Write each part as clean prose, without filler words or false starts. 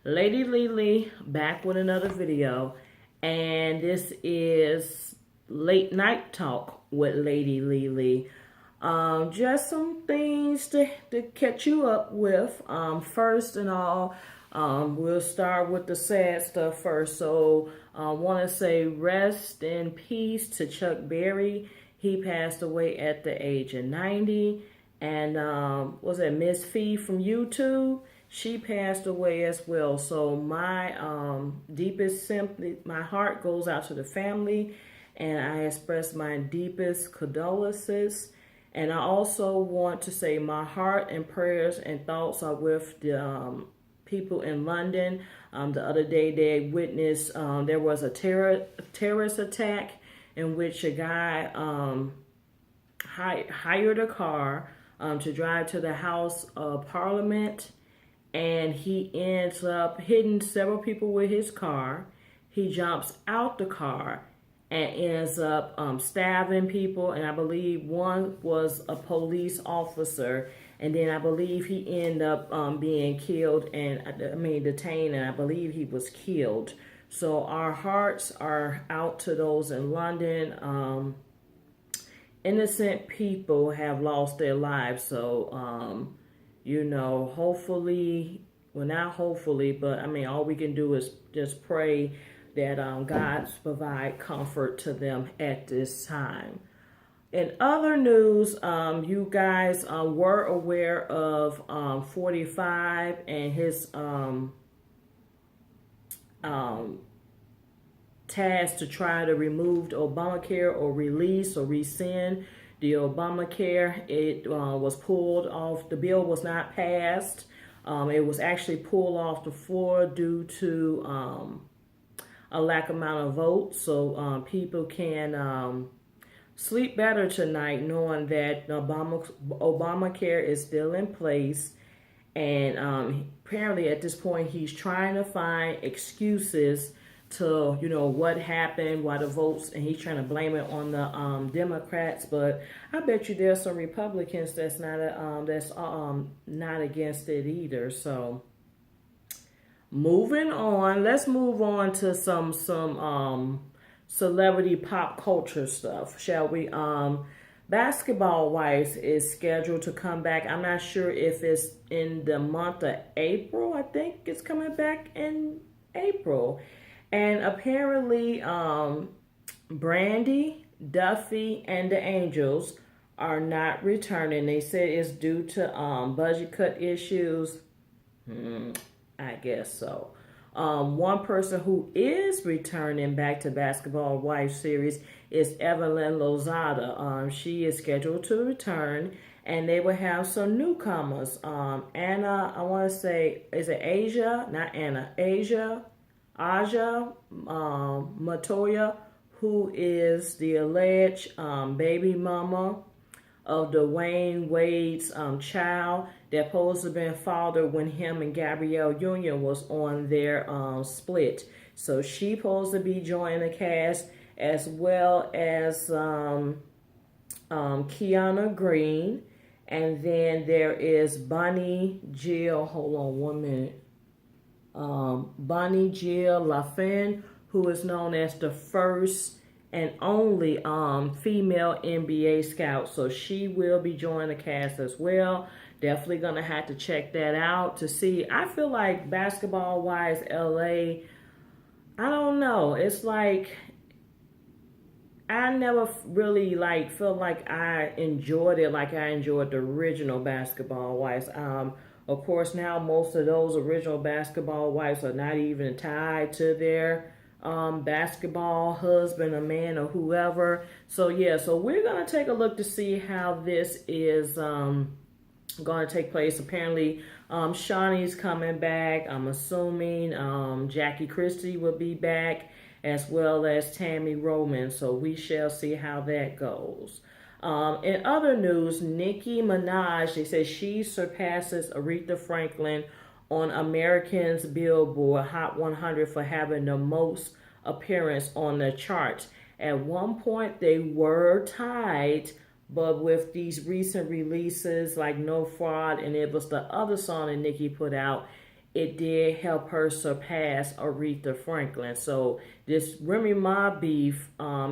Lady LeLe back with another video, and this is late night talk with Lady LeLe. Just some things to catch you up with. First and all, we'll start with the sad stuff first. So I want to say rest in peace to Chuck Berry. He passed away at the age of 90. And was it Miss Fee from YouTube? She passed away as well. So my my heart goes out to the family, and I express my deepest condolences. And I also want to say my heart and prayers and thoughts are with the people in London. The other day they witnessed there was a terrorist attack in which a guy hired a car to drive to the House of Parliament, and he ends up hitting several people with his car. He jumps out the car and ends up stabbing people, and I believe one was a police officer, and then I believe he ended up being killed and detained, and I believe he was killed. So our hearts are out to those in London. Innocent people have lost their lives. So, hopefully, well, not hopefully, but all we can do is just pray that God provide comfort to them at this time. In other news, you guys were aware of 45 and his task to try to remove the Obamacare or release or rescind the Obamacare. It was pulled off. The bill was not passed. It was actually pulled off the floor due to a lack amount of votes. So people can sleep better tonight knowing that Obamacare is still in place. And apparently at this point he's trying to find excuses to what happened, why the votes, and he's trying to blame it on the Democrats. But I bet you there's some Republicans that's not against it either. So moving on, let's move on to some celebrity pop culture stuff, shall we? Basketball Wives is scheduled to come back. I'm not sure if it's in the month of April. I think it's coming back in April. And apparently, Brandy, Duffy, and the Angels are not returning. They said it's due to budget cut issues. I guess so. One person who is returning back to Basketball Wives series is Evelyn Lozada. She is scheduled to return, and they will have some newcomers. Anna, I want to say, is it Asia? Not Anna. Aja Matoya, who is the alleged baby mama of Dwayne Wade's child that supposed to have been fathered when him and Gabrielle Union was on their split. So she supposed to be joining the cast, as well as Kiana Green. And then there is Bonnie Jill, hold on 1 minute. Bonnie Jill LaFin, who is known as the first and only female NBA scout. So she will be joining the cast as well. Definitely gonna have to check that out to see. I feel like Basketball Wives LA, I don't know. It's like I never really felt like I enjoyed it like I enjoyed the original Basketball Wives. Of course, now most of those original Basketball Wives are not even tied to their basketball husband or man or whoever. So yeah, so we're gonna take a look to see how this is going to take place. Apparently, Shawnee's coming back. I'm assuming Jackie Christie will be back, as well as Tammy Roman. So we shall see how that goes. In other news, Nicki Minaj, they say she surpasses Aretha Franklin on Americans Billboard Hot 100 for having the most appearance on the charts. At one point, they were tied, but with these recent releases like No Fraud, and it was the other song that Nicki put out, it did help her surpass Aretha Franklin. So this Remy Ma beef,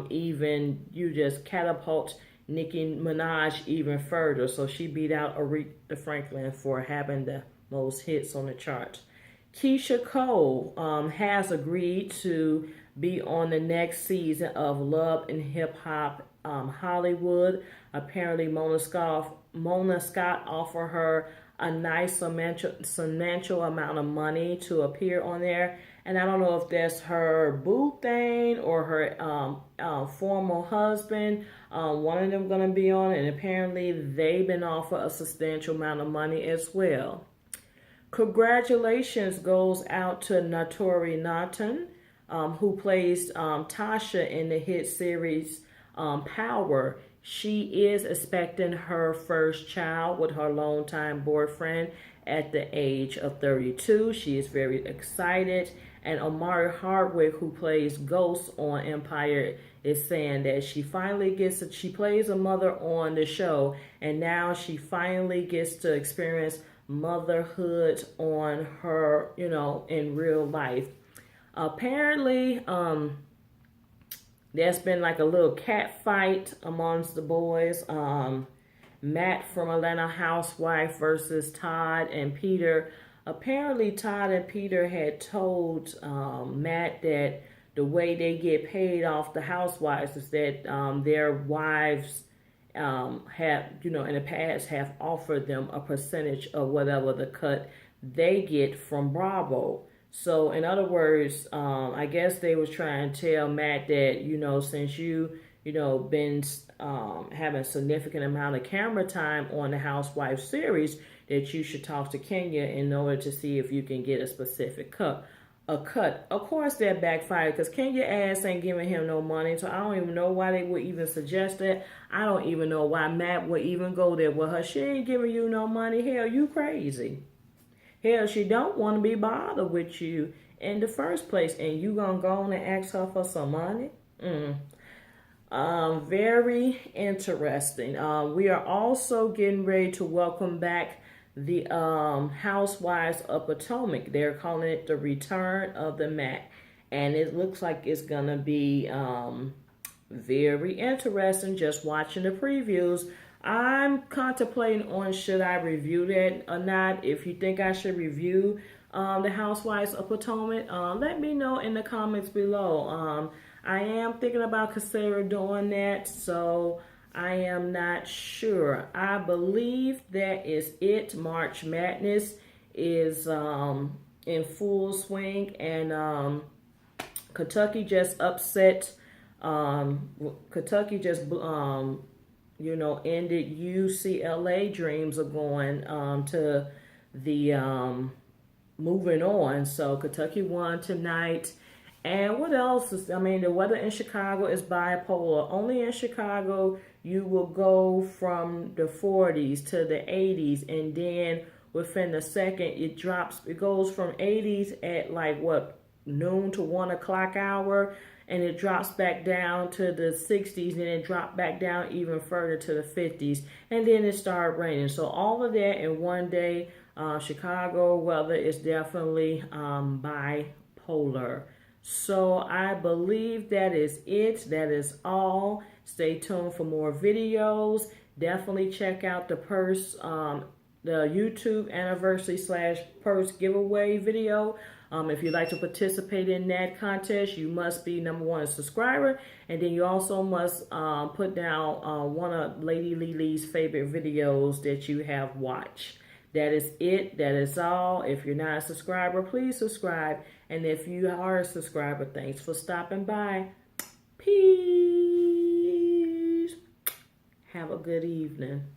even you just catapult Nicki Minaj even further. So she beat out Aretha Franklin for having the most hits on the chart. Keisha Cole has agreed to be on the next season of Love and Hip Hop Hollywood. Apparently, Mona Scott offered her a nice substantial amount of money to appear on there. And I don't know if that's her boo thing or her former husband. One of them going to be on it. And apparently, they've been offered a substantial amount of money as well. Congratulations goes out to Naturi Naughton, who plays Tasha in the hit series Power. She is expecting her first child with her longtime boyfriend at the age of 32. She is very excited. And Omari Hardwick, who plays Ghost on Empire, is saying that she plays a mother on the show, and now she finally gets to experience motherhood on her, in real life. Apparently, there's been like a little cat fight amongst the boys. Matt from Atlanta Housewife versus Todd and Peter. Apparently, Todd and Peter had told Matt that the way they get paid off the housewives is that their wives have, in the past have offered them a percentage of whatever the cut they get from Bravo. So in other words, I guess they was trying to tell Matt that, since been having a significant amount of camera time on the Housewives series, that you should talk to Kenya in order to see if you can get a specific cut. Of course, that backfired because Kenya ass ain't giving him no money, so I don't even know why they would even suggest that. I don't even know why Matt would even go there with her. She ain't giving you no money. Hell, you crazy. Hell, she don't want to be bothered with you in the first place, and you gonna go on and ask her for some money? Very interesting. We are also getting ready to welcome back the Housewives of Potomac. They're calling it the Return of the Mac, and it looks like it's gonna be very interesting. Just watching the previews, I'm contemplating on should I review that or not. If you think I should review the Housewives of Potomac, let me know in the comments below. I am thinking about considering doing that, so I am not sure. I believe that is it. March Madness is in full swing, and Kentucky just upset. Kentucky just ended UCLA dreams of going to the moving on. So Kentucky won tonight. And what else is, the weather in Chicago is bipolar. Only in Chicago you will go from the 40s to the 80s, and then within the second it goes from 80s at noon to 1 o'clock hour, and it drops back down to the 60s, and it dropped back down even further to the 50s, and then it started raining. So all of that in one day. Chicago weather is definitely bipolar. So I believe that is it. That is all. Stay tuned for more videos. Definitely check out the YouTube anniversary / purse giveaway video. If you'd like to participate in that contest, you must be #1 subscriber, and then you also must put down one of Lady LeLe's favorite videos that you have watched. That is it. That is all. If you're not a subscriber, please subscribe. And if you are a subscriber, thanks for stopping by. Peace. Have a good evening.